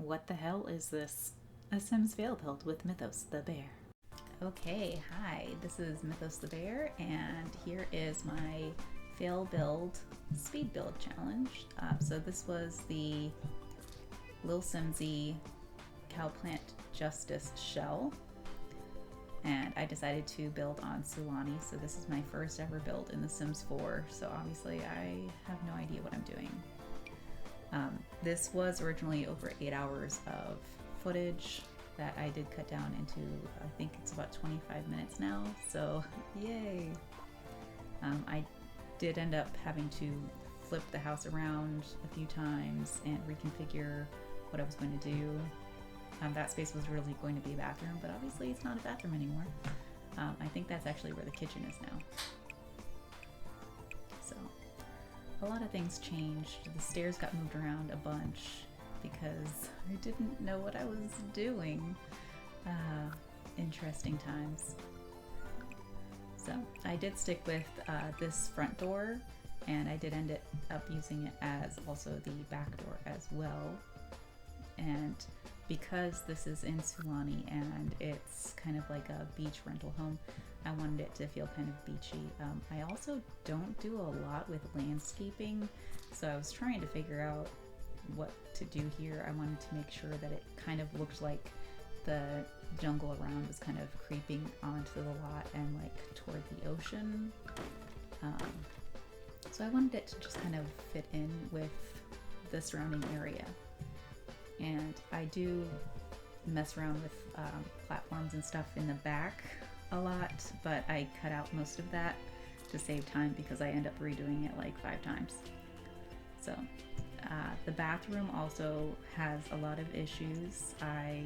What the hell is this? A Sims fail build with Mythos the Bear. Okay, hi, this is Mythos the Bear, and here is my fail build speed build challenge. So this was the lilsimsie Cowplant Justice Shell, and I decided to build on Sulani, so this is my first ever build in The Sims 4, so obviously I have no idea what I'm doing. This was originally over 8 hours of footage that I did cut down into, I think it's about 25 minutes now, so yay! I did end up having to flip the house around a few times and reconfigure what I was going to do. That space was really going to be a bathroom, but obviously it's not a bathroom anymore. I think that's actually where the kitchen is now. So a lot of things changed. The stairs got moved around a bunch because I didn't know what I was doing. Interesting times. So I did stick with this front door, and I did end up using it as also the back door as well. And because this is in Sulani and it's kind of like a beach rental home, I wanted it to feel kind of beachy. I also don't do a lot with landscaping, so I was trying to figure out what to do here. I wanted to make sure that it kind of looked like the jungle around was kind of creeping onto the lot and like toward the ocean. So I wanted it to just kind of fit in with the surrounding area. And I do mess around with platforms and stuff in the back a lot, but I cut out most of that to save time because I end up redoing it like 5 times. So the bathroom also has a lot of issues. I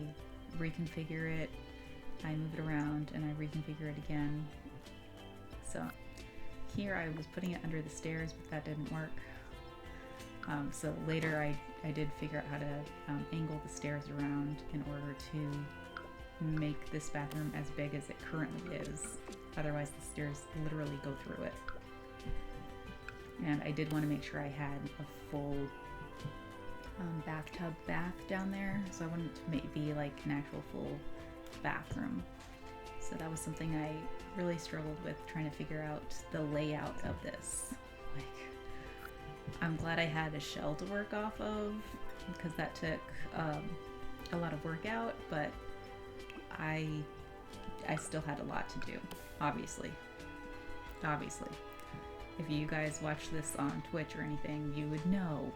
reconfigure it, I move it around, and I reconfigure it again. So here I was putting it under the stairs, but that didn't work. So later I did figure out how to angle the stairs around in order to make this bathroom as big as it currently is. Otherwise the stairs literally go through it. And I did want to make sure I had a full bathtub bath down there, so I wanted to be like an actual full bathroom. So that was something I really struggled with, trying to figure out the layout of this. Like, I'm glad I had a shell to work off of because that took a lot of work out, but I still had a lot to do, obviously. If you guys watch this on Twitch or anything, you would know.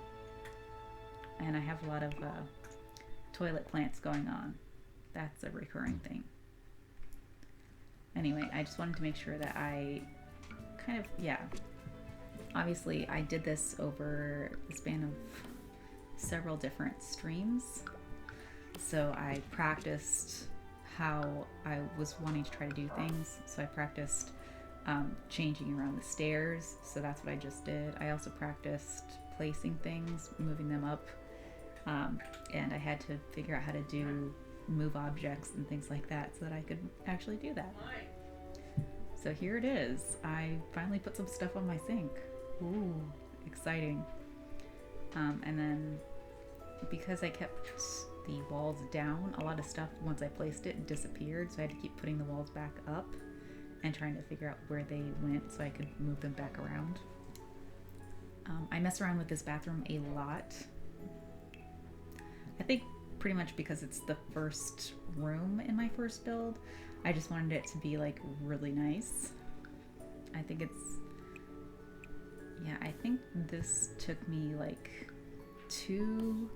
And I have a lot of toilet plants going on. That's a recurring thing. Anyway, I just wanted to make sure that I kind of, obviously I did this over the span of several different streams. So I practiced how I was wanting to try to do things. So I practiced changing around the stairs. So that's what I just did. I also practiced placing things, moving them up. And I had to figure out how to move objects and things like that so that I could actually do that. So here it is. I finally put some stuff on my sink. Ooh, exciting. And then because I kept the walls down, a lot of stuff once I placed it disappeared, so I had to keep putting the walls back up and trying to figure out where they went so I could move them back around. I mess around with this bathroom a lot. I think pretty much because it's the first room in my first build, I just wanted it to be like really nice. I think this took me like 2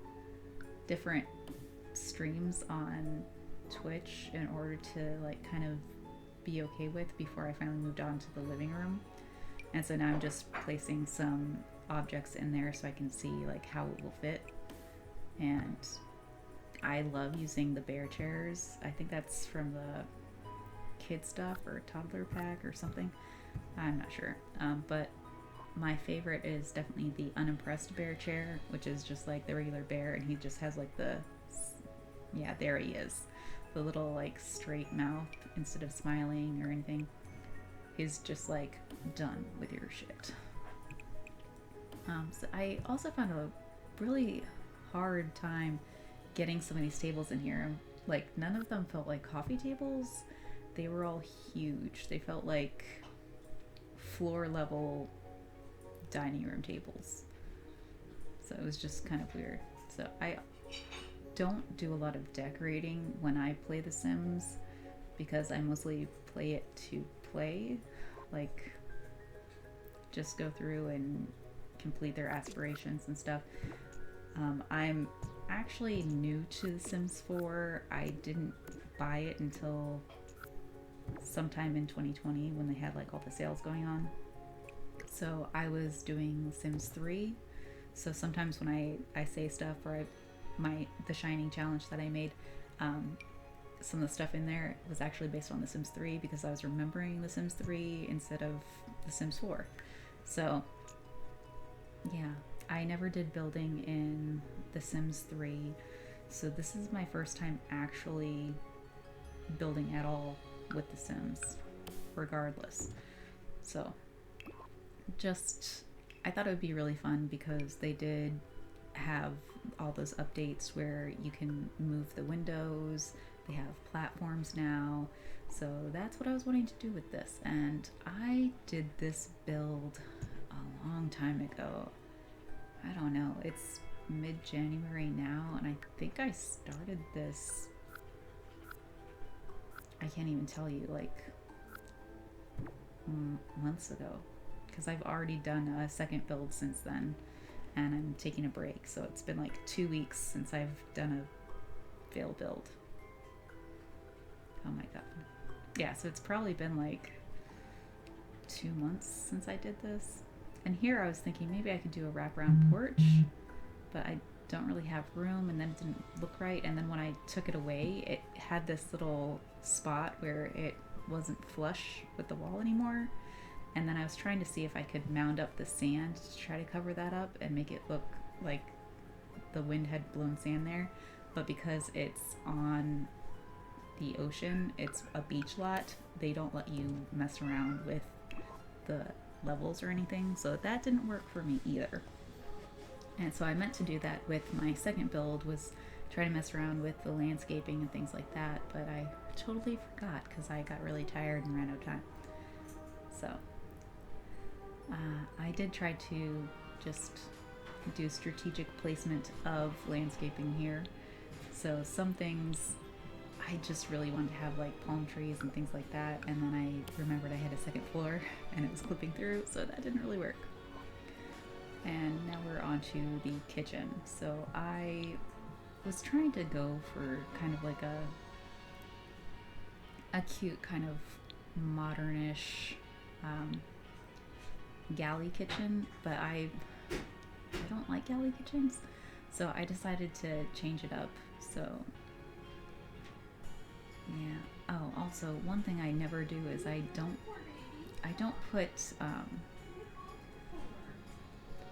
different streams on Twitch in order to like kind of be okay with before I finally moved on to the living room. And so now I'm just placing some objects in there so I can see like how it will fit. And I love using the bear chairs. I think that's from the kid stuff or toddler pack or something. I'm not sure. But my favorite is definitely the unimpressed bear chair, which is just like the regular bear, and he just has like there he is. The little like straight mouth instead of smiling or anything. He's just like done with your shit. So I also found a really hard time getting some of these tables in here. Like, none of them felt like coffee tables. They were all huge. They felt like floor level dining room tables. So it was just kind of weird. So I don't do a lot of decorating when I play The Sims because I mostly play it to play. Like, just go through and complete their aspirations and stuff. I'm actually new to The Sims 4. I didn't buy it until sometime in 2020 when they had like all the sales going on. So I was doing Sims 3. So sometimes when I say stuff, or the Shining challenge that I made, some of the stuff in there was actually based on The Sims 3 because I was remembering The Sims 3 instead of The Sims 4. So yeah, I never did building in The Sims 3. So this is my first time actually building at all with The Sims, regardless. So I thought it would be really fun because they did have all those updates where you can move the windows. They have platforms now. So that's what I was wanting to do with this. And I did this build a long time ago. I don't know. It's mid-January now, and I think I started this, I can't even tell you, like months ago, because I've already done a second build since then, and I'm taking a break. So it's been like 2 weeks since I've done a fail build. Oh my god. Yeah, so it's probably been like 2 months since I did this. And here I was thinking maybe I could do a wraparound porch, but I don't really have room, and then it didn't look right. And then when I took it away, it had this little spot where it wasn't flush with the wall anymore. And then I was trying to see if I could mound up the sand to try to cover that up and make it look like the wind had blown sand there. But because it's on the ocean, it's a beach lot, they don't let you mess around with the levels or anything, so that didn't work for me either. And so I meant to do that with my second build, was try to mess around with the landscaping and things like that, but I totally forgot because I got really tired and ran out of time. So I did try to just do strategic placement of landscaping here. So some things I just really wanted to have like palm trees and things like that, and then I remembered I had a second floor and it was clipping through, so that didn't really work. And now we're on to the kitchen. So I was trying to go for kind of like a cute kind of modernish galley kitchen, but I don't like galley kitchens, so I decided to change it up. So yeah. Oh, also one thing I never do is I don't put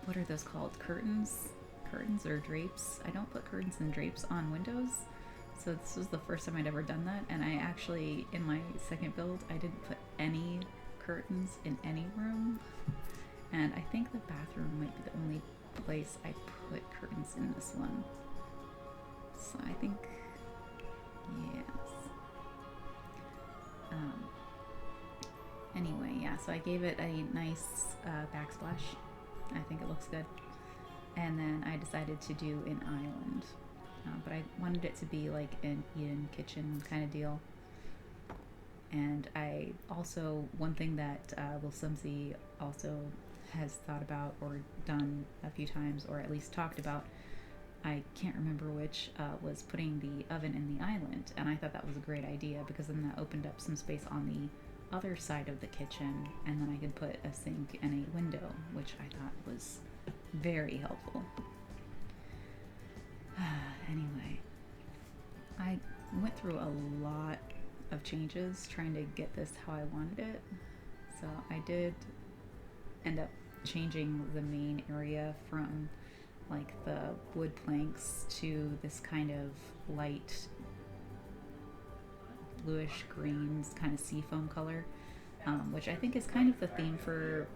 what are those called? Curtains or drapes. I don't put curtains and drapes on windows. So this was the first time I'd ever done that, and I actually, in my second build, I didn't put any curtains in any room. And I think the bathroom might be the only place I put curtains in this one. So I think, yes. Anyway, yeah, so I gave it a nice backsplash. I think it looks good. And then I decided to do an island. But I wanted it to be like an Eden kitchen kind of deal. And I also, one thing that lilsimsie also has thought about or done a few times, or at least talked about, I can't remember which, was putting the oven in the island. And I thought that was a great idea because then that opened up some space on the other side of the kitchen, and then I could put a sink and a window, which I thought was very helpful. Anyway, I went through a lot of changes trying to get this how I wanted it. So I did end up changing the main area from like the wood planks to this kind of light bluish greens kind of seafoam color, which I think is kind of the theme for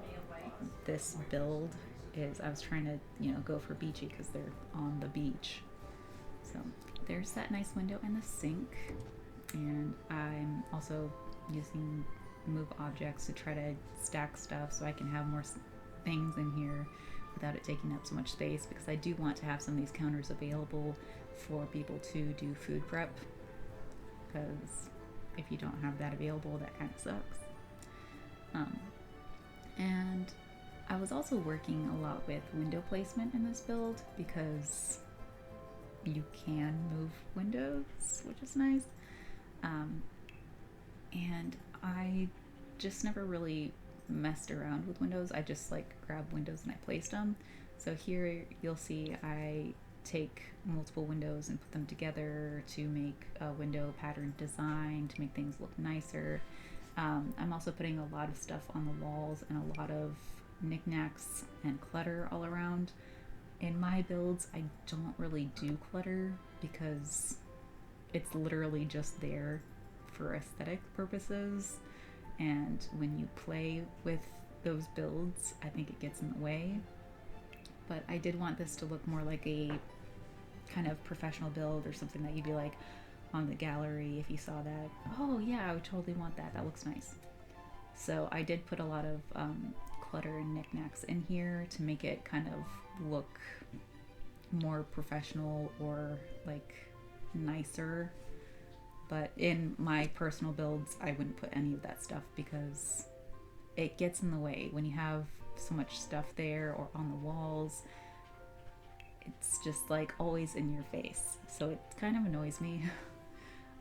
this build. Is I was trying to, go for beachy because they're on the beach. So there's that nice window and the sink. And I'm also using move objects to try to stack stuff so I can have more things in here without it taking up so much space, because I do want to have some of these counters available for people to do food prep, because if you don't have that available, that kind of sucks. And I was also working a lot with window placement in this build, because you can move windows, which is nice. And I just never really messed around with windows. I just like grabbed windows and I placed them. So here you'll see I take multiple windows and put them together to make a window pattern design to make things look nicer. I'm also putting a lot of stuff on the walls and a lot of knickknacks and clutter all around. In my builds, I don't really do clutter because it's literally just there for aesthetic purposes, and when you play with those builds, I think it gets in the way. But I did want this to look more like a kind of professional build, or something that you'd be like on the gallery if you saw that, oh yeah, I would totally want that, that looks nice. So I did put a lot of clutter and knickknacks in here to make it kind of look more professional or like nicer. But in my personal builds, I wouldn't put any of that stuff because it gets in the way when you have so much stuff there or on the walls. It's just like always in your face, so it kind of annoys me.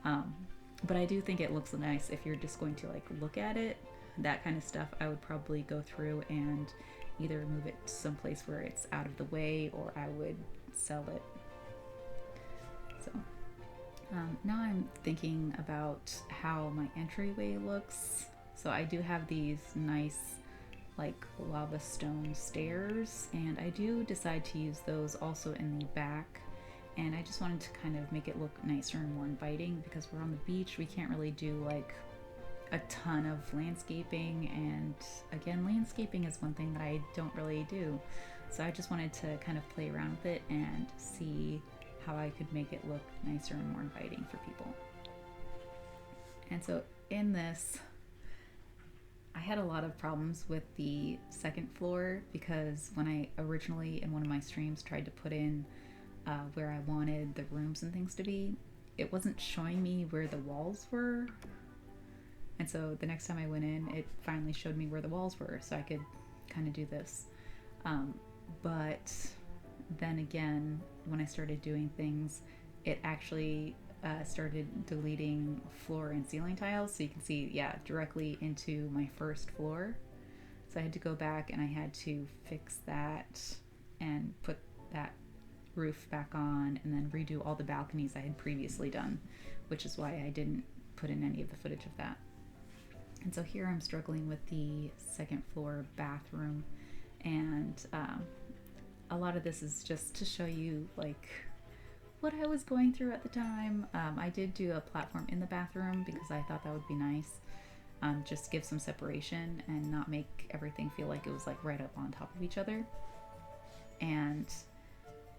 But I do think it looks nice if you're just going to like look at it. That kind of stuff I would probably go through and either move it to someplace where it's out of the way, or I would sell it. So now I'm thinking about how my entryway looks. So I do have these nice like lava stone stairs, and I do decide to use those also in the back. And I just wanted to kind of make it look nicer and more inviting, because we're on the beach, we can't really do like a ton of landscaping, and again, landscaping is one thing that I don't really do. So I just wanted to kind of play around with it and see how I could make it look nicer and more inviting for people. And so in this, I had a lot of problems with the second floor, because when I originally in one of my streams tried to put in where I wanted the rooms and things to be, it wasn't showing me where the walls were. And so the next time I went in, it finally showed me where the walls were, so I could kind of do this. But then again, when I started doing things, it actually started deleting floor and ceiling tiles. So you can see, yeah, directly into my first floor. So I had to go back and I had to fix that and put that roof back on, and then redo all the balconies I had previously done, which is why I didn't put in any of the footage of that. And so here I'm struggling with the second floor bathroom, and a lot of this is just to show you like what I was going through at the time. I did do a platform in the bathroom because I thought that would be nice, just give some separation and not make everything feel like it was like right up on top of each other. And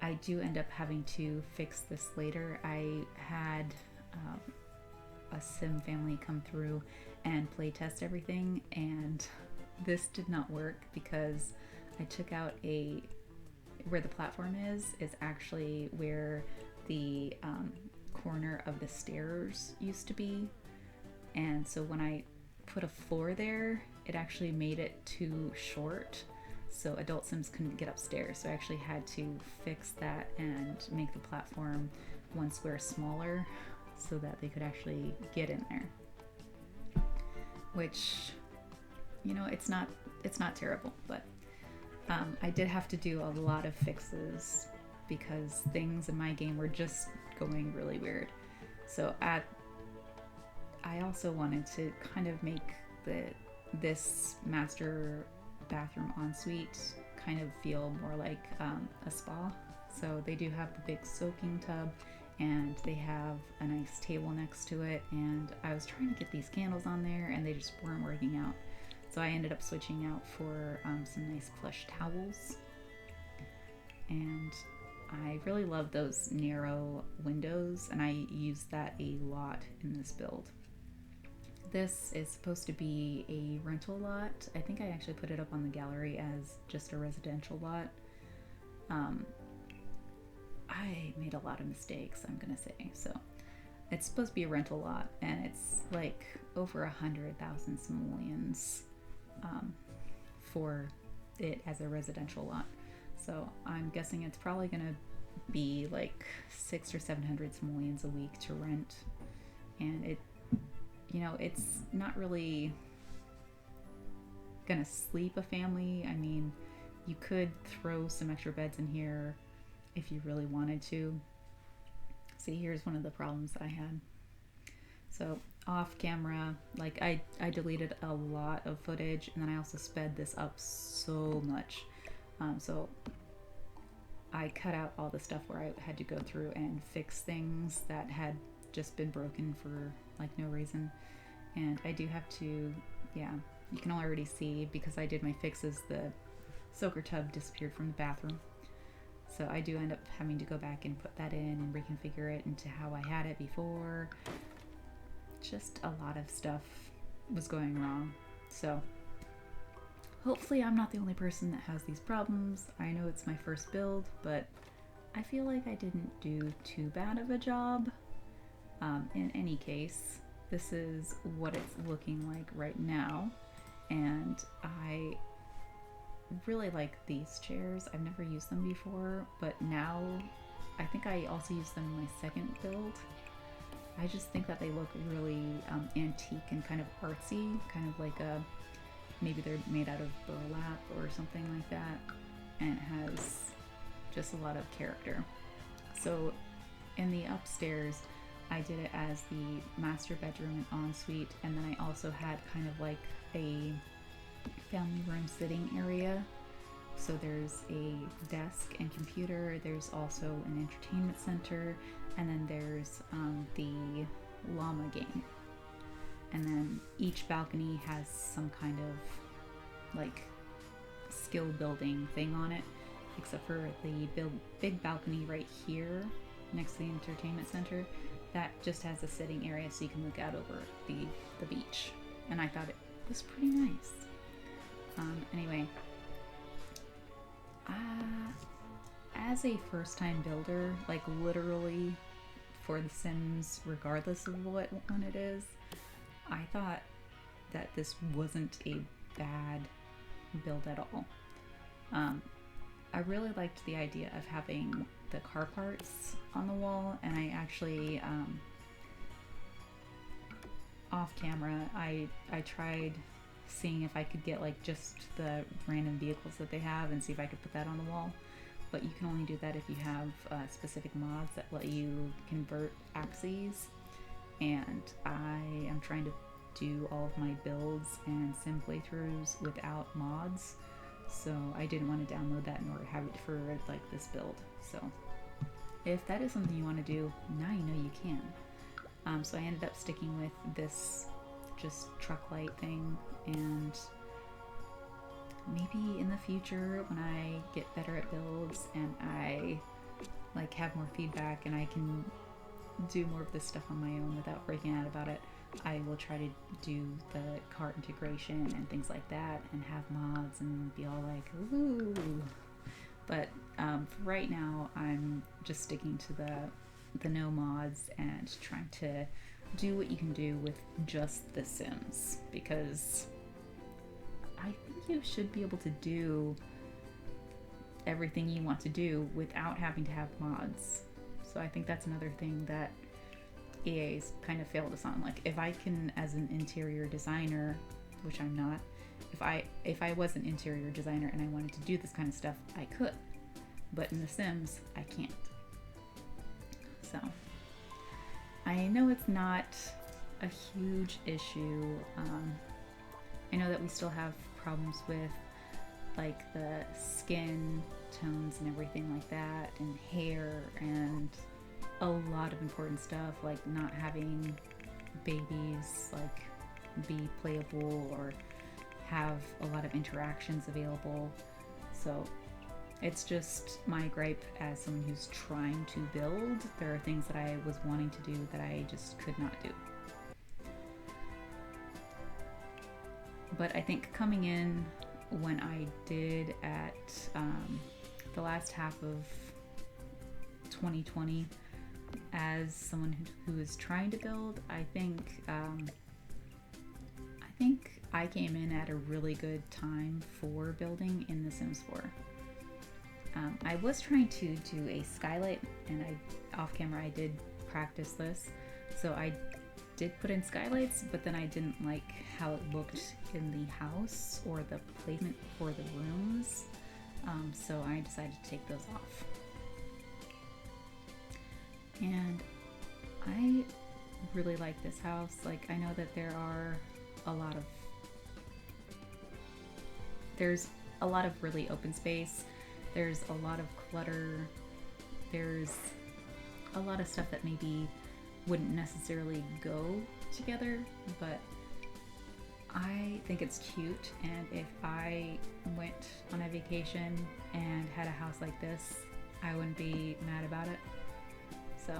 I do end up having to fix this later. I had a sim family come through and play test everything, and this did not work because I took out where the platform is actually where the corner of the stairs used to be. And so when I put a floor there, it actually made it too short, so adult sims couldn't get upstairs. So I actually had to fix that and make the platform one square smaller so that they could actually get in there. Which, you know, it's not terrible, but I did have to do a lot of fixes because things in my game were just going really weird. So I also wanted to kind of make this master bathroom ensuite kind of feel more like a spa. So they do have the big soaking tub, and they have a nice table next to it, and I was trying to get these candles on there and they just weren't working out. So I ended up switching out for some nice plush towels. And I really love those narrow windows, and I use that a lot in this build. This is supposed to be a rental lot. I think I actually put it up on the gallery as just a residential lot. I made a lot of mistakes, I'm gonna say. So it's supposed to be a rental lot, and it's like over 100,000 simoleons for it as a residential lot. So I'm guessing it's probably gonna be like 600 or 700 simoleons a week to rent, and it, you know, it's not really gonna sleep a family. I mean, you could throw some extra beds in here if you really wanted to. See, here's one of the problems I had. So off camera, like I deleted a lot of footage, and then I also sped this up so much. So I cut out all the stuff where I had to go through and fix things that had just been broken for like no reason. And I do have to, yeah, you can already see, because I did my fixes, the soaker tub disappeared from the bathroom. So I do end up having to go back and put that in and reconfigure it into how I had it before. Just a lot of stuff was going wrong. So hopefully I'm not the only person that has these problems. I know it's my first build, but I feel like I didn't do too bad of a job. In any case, this is what it's looking like right now, and I really like these chairs. I've never used them before, but now I think I also use them in my second build. I just think that they look really antique and kind of artsy, kind of like a, maybe they're made out of burlap or something like that, and it has just a lot of character. So in the upstairs, I did it as the master bedroom and ensuite, and then I also had kind of like a family room sitting area. So there's a desk and computer, there's also an entertainment center, and then there's the llama game. And then each balcony has some kind of like skill building thing on it, except for the big balcony right here next to the entertainment center. That just has a sitting area so you can look out over the beach. And I thought it was pretty nice. Anyway, as a first-time builder, like literally for The Sims, regardless of what one it is, I thought that this wasn't a bad build at all. I really liked the idea of having the car parts on the wall, and I actually, off camera, I tried seeing if I could get like just the random vehicles that they have and see if I could put that on the wall. But you can only do that if you have specific mods that let you convert axes, and I am trying to do all of my builds and sim playthroughs without mods, so I didn't want to download that nor have it for like this build. So if that is something you want to do, now you know you can. So I ended up sticking with this just truck light thing, and maybe in the future when I get better at builds and I like have more feedback and I can do more of this stuff on my own without freaking out about it, I will try to do the cart integration and things like that and have mods and be all like, ooh. But for right now, I'm just sticking to the no mods and trying to do what you can do with just The Sims, because I think you should be able to do everything you want to do without having to have mods. So I think that's another thing that EA's kind of failed us on. Like, if I can, as an interior designer, which I'm not, if I was an interior designer and I wanted to do this kind of stuff, I could. But in The Sims, I can't. So I know it's not a huge issue. I know that we still have problems with like the skin tones and everything like that, and hair, and a lot of important stuff like not having babies like be playable or have a lot of interactions available. So It's just my gripe as someone who's trying to build. There are things that I was wanting to do that I just could not do. But I think coming in when I did at the last half of 2020 as someone who is trying to build, I think I came in at a really good time for building in The Sims 4. I was trying to do a skylight, and off camera I did practice this, so I did put in skylights, but then I didn't like how it looked in the house or the placement for the rooms, so I decided to take those off. And I really like this house. Like, I know that there's a lot of really open space. There's a lot of clutter. There's a lot of stuff that maybe wouldn't necessarily go together, but I think it's cute, and if I went on a vacation and had a house like this, I wouldn't be mad about it. So,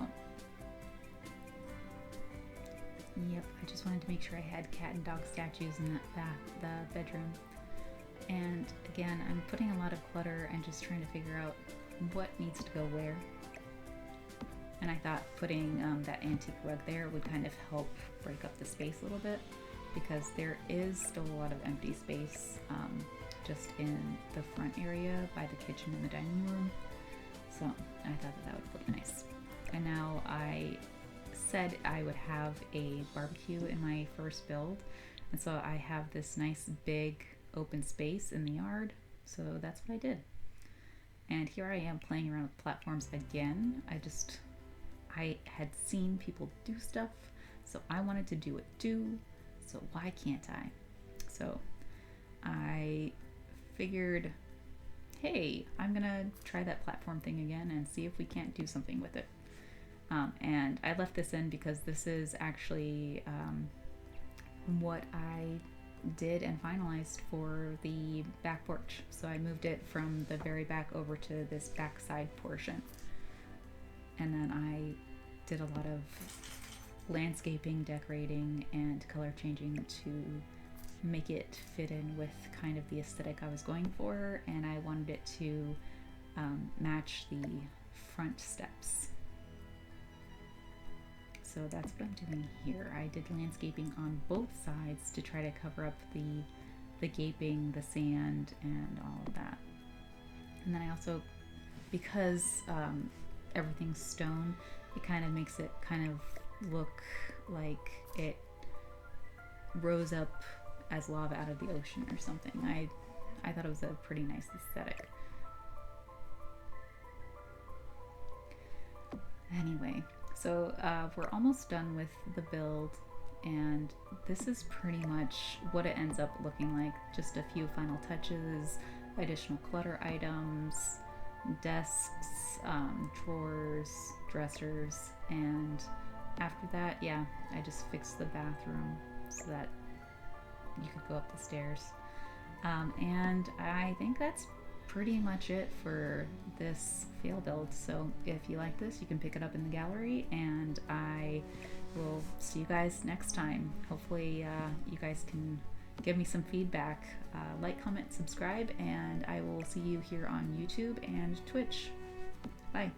yep, I just wanted to make sure I had cat and dog statues in the bedroom. And again, I'm putting a lot of clutter and just trying to figure out what needs to go where. And I thought putting that antique rug there would kind of help break up the space a little bit, because there is still a lot of empty space just in the front area by the kitchen and the dining room. So I thought that would look nice. And now I said I would have a barbecue in my first build, and so I have this nice big open space in the yard, so that's what I did. And here I am playing around with platforms again. I had seen people do stuff, so I wanted to do it too, so why can't I? So I figured, hey, I'm gonna try that platform thing again and see if we can't do something with it. And I left this in because this is actually what I did and finalized for the back porch. So I moved it from the very back over to this backside portion. And then I did a lot of landscaping, decorating, and color changing to make it fit in with kind of the aesthetic I was going for, and I wanted it to match the front steps. So that's what I'm doing here. I did landscaping on both sides to try to cover up the gaping, the sand, and all of that. And then I also, because everything's stone, it kind of makes it kind of look like it rose up as lava out of the ocean or something. I thought it was a pretty nice aesthetic. Anyway, so we're almost done with the build, and this is pretty much what it ends up looking like. Just a few final touches, additional clutter items, desks, drawers, dressers, and after that, yeah, I just fixed the bathroom so that you could go up the stairs. And I think that's pretty much it for this fail build. So if you like this, you can pick it up in the gallery, and I will see you guys next time. Hopefully you guys can give me some feedback. Like, comment, subscribe, and I will see you here on YouTube and Twitch. Bye.